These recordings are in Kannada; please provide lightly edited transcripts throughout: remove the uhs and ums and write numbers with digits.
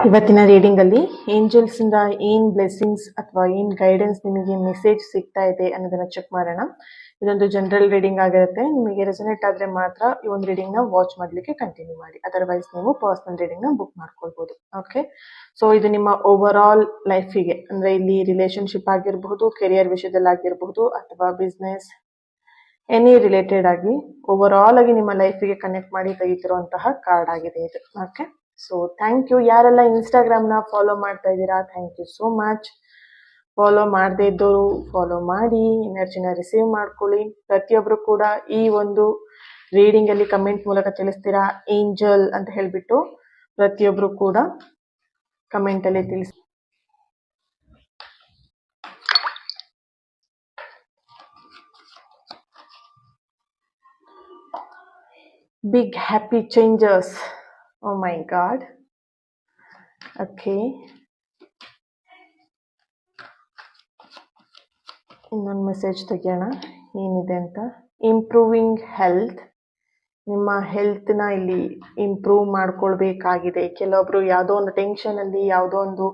ಇವತ್ತಿನ ರೀಡಿಂಗ್ ಅಲ್ಲಿ ಏಂಜಲ್ಸ್ ಇಂದ ಏನ್ ಬ್ಲೆಸ್ಸಿಂಗ್ಸ್ ಅಥವಾ ಏನ್ ಗೈಡೆನ್ಸ್ ನಿಮಗೆ ಮೆಸೇಜ್ ಸಿಗ್ತಾ ಇದೆ ಅನ್ನೋದನ್ನ ಚೆಕ್ ಮಾಡೋಣ. ಇದೊಂದು ಜನರಲ್ ರೀಡಿಂಗ್ ಆಗಿರುತ್ತೆ. ನಿಮಗೆ ರೆಸನೇಟ್ ಆದ್ರೆ ಮಾತ್ರ ಈ ಒಂದು ರೀಡಿಂಗ್ ನ ವಾಚ್ ಮಾಡ್ಲಿಕ್ಕೆ ಕಂಟಿನ್ಯೂ ಮಾಡಿ, ಅದರ್ವೈಸ್ ನೀವು ಪರ್ಸನಲ್ ರೀಡಿಂಗ್ ನ ಬುಕ್ ಮಾಡ್ಕೊಳ್ಬಹುದು. ಓಕೆ, ಸೊ ಇದು ನಿಮ್ಮ ಓವರ್ ಆಲ್ ಲೈಫಿಗೆ, ಅಂದ್ರೆ ಇಲ್ಲಿ ರಿಲೇಶನ್ಶಿಪ್ ಆಗಿರಬಹುದು, ಕೆರಿಯರ್ ವಿಷಯದಲ್ಲಿ ಆಗಿರಬಹುದು, ಅಥವಾ ಬಿಸ್ನೆಸ್ ಎನಿ ರಿಲೇಟೆಡ್ ಆಗಿ ಓವರ್ ಆಲ್ ಆಗಿ ನಿಮ್ಮ ಲೈಫಿಗೆ ಕನೆಕ್ಟ್ ಮಾಡಿ ತೆಗಿತಿರುವಂತಹ ಕಾರ್ಡ್ ಆಗಿದೆ ಇದು. Okay, so thank you. ಯಾರೆಲ್ಲ ಇನ್ಸ್ಟಾಗ್ರಾಮ್ ನ ಫಾಲೋ ಮಾಡ್ತಾ ಇದ್ದೀರಾ, thank you so much. Follow ಮಾಡದೇ ಇದ್ದವರು ಫಾಲೋ ಮಾಡಿ, ಎನರ್ಜಿನ ರಿಸೀವ್ ಮಾಡ್ಕೊಳ್ಳಿ. ಪ್ರತಿಯೊಬ್ರು ಕೂಡ ಈ ಒಂದು ರೀಡಿಂಗ್ ಅಲ್ಲಿ ಕಮೆಂಟ್ ಮೂಲಕ ತಿಳಿಸ್ತೀರಾ ಏಂಜಲ್ ಅಂತ ಹೇಳ್ಬಿಟ್ಟು. ಪ್ರತಿಯೊಬ್ರು ಕೂಡ ಕಮೆಂಟ್ ಅಲ್ಲಿ ತಿಳಿಸಿ. Big happy changes. Oh my God. Okay. ಇನ್ನೊಂದು ಮೆಸೇಜ್ ತೆಗೆಯೋಣ ಏನಿದೆ ಅಂತ. Improving health. ನಿಮ್ಮ ಹೆಲ್ತ್ನ ಇಲ್ಲಿ ಇಂಪ್ರೂವ್ ಮಾಡ್ಕೊಳ್ಬೇಕಾಗಿದೆ. ಕೆಲವೊಬ್ರು ಯಾವುದೋ ಒಂದು ಟೆನ್ಷನ್ ಅಲ್ಲಿ ಯಾವುದೋ ಒಂದು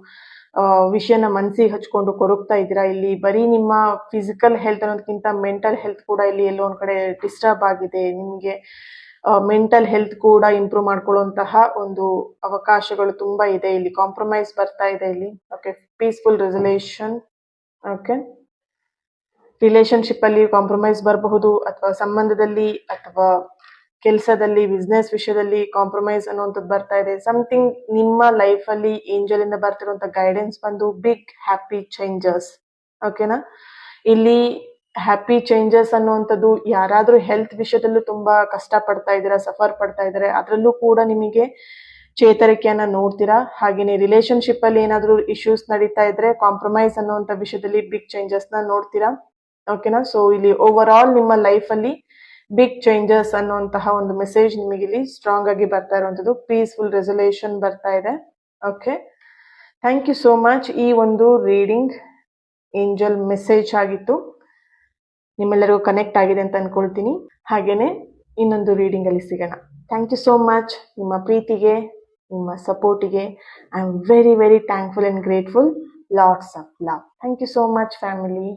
ವಿಷಯನ ಮನಸ್ಸಿಗೆ ಹಚ್ಕೊಂಡು ಕೊರಗ್ತಾ ಇದ್ದೀರಾ. ಇಲ್ಲಿ ಬರೀ ನಿಮ್ಮ ಫಿಸಿಕಲ್ ಹೆಲ್ತ್ ಅನ್ನೋದಕ್ಕಿಂತ ಮೆಂಟಲ್ ಹೆಲ್ತ್ ಕೂಡ ಇಲ್ಲಿ ಎಲ್ಲೋ ಒಂದ್ ಕಡೆ ಡಿಸ್ಟರ್ಬ್ ಆಗಿದೆ. ನಿಮಗೆ ಮೆಂಟಲ್ ಹೆಲ್ತ್ ಕೂಡ ಇಂಪ್ರೂವ್ ಮಾಡ್ಕೊಳ್ಳುವಂತಹ ಒಂದು ಅವಕಾಶಗಳು ತುಂಬಾ ಇದೆ. ಇಲ್ಲಿ ಕಾಂಪ್ರಮೈಸ್ ಬರ್ತಾ ಇದೆ ಇಲ್ಲಿ. Okay, peaceful resolution. Okay, relationship ಅಲ್ಲಿ ಕಾಂಪ್ರಮೈಸ್ ಬರಬಹುದು, ಅಥವಾ ಸಂಬಂಧದಲ್ಲಿ ಅಥವಾ ಕೆಲಸದಲ್ಲಿ ಬಿಸ್ನೆಸ್ ವಿಷಯದಲ್ಲಿ ಕಾಂಪ್ರಮೈಸ್ ಅನ್ನುವಂಥದ್ದು ಬರ್ತಾ ಇದೆ. ಸಮಥಿಂಗ್ ನಿಮ್ಮ ಲೈಫ್ ಅಲ್ಲಿ ಏಂಜಲ್ ಇಂದ ಬರ್ತಿರುವಂತ ಗೈಡೆನ್ಸ್ ಬಂದು ಬಿಗ್ ಹ್ಯಾಪಿ ಚೇಂಜಸ್. ಓಕೆನಾ, ಇಲ್ಲಿ ಹ್ಯಾಪಿ ಚೇಂಜಸ್ ಅನ್ನುವಂಥದ್ದು ಯಾರಾದ್ರೂ ಹೆಲ್ತ್ ವಿಷಯದಲ್ಲೂ ತುಂಬಾ ಕಷ್ಟ ಪಡ್ತಾ ಇದ್ದೀರಾ, ಸಫರ್ ಪಡ್ತಾ ಇದ್ದಾರೆ, ಅದರಲ್ಲೂ ಕೂಡ ನಿಮಗೆ ಚೇತರಿಕೆಯನ್ನ ನೋಡ್ತೀರಾ. ಹಾಗೇನೆ ರಿಲೇಶನ್ಶಿಪ್ ಅಲ್ಲಿ ಏನಾದ್ರೂ ಇಶ್ಯೂಸ್ ನಡೀತಾ ಇದ್ರೆ ಕಾಂಪ್ರಮೈಸ್ ಅನ್ನುವಂಥ ವಿಷಯದಲ್ಲಿ ಬಿಗ್ ಚೇಂಜಸ್ ನ ನೋಡ್ತೀರಾ. ಓಕೆನಾ, ಸೊ ಇಲ್ಲಿ ಓವರ್ ಆಲ್ ನಿಮ್ಮ ಲೈಫ್ ಅಲ್ಲಿ ಬಿಗ್ ಚೇಂಜಸ್ ಅನ್ನುವಂತಹ ಒಂದು ಮೆಸೇಜ್ ನಿಮಗೆ ಇಲ್ಲಿ ಸ್ಟ್ರಾಂಗ್ ಆಗಿ ಬರ್ತಾ ಇರುವಂತದ್ದು. ಪೀಸ್ಫುಲ್ ರೆಸಲ್ಯೂಷನ್ ಬರ್ತಾ ಇದೆ. Okay, thank you so much. ಈ ಒಂದು ರೀಡಿಂಗ್ ಏಂಜಲ್ ಮೆಸೇಜ್ ಆಗಿತ್ತು, ನಿಮ್ಮೆಲ್ಲರಿಗೂ ಕನೆಕ್ಟ್ ಆಗಿದೆ ಅಂತ ಅನ್ಕೊಳ್ತೀನಿ. ಹಾಗೇನೆ ಇನ್ನೊಂದು ರೀಡಿಂಗ್ ಅಲ್ಲಿ ಸಿಗೋಣ. Thank you so much. ನಿಮ್ಮ ಪ್ರೀತಿಗೆ, ನಿಮ್ಮ ಸಪೋರ್ಟಿಗೆ I am very very thankful and grateful. Lots of love. Thank you so much family.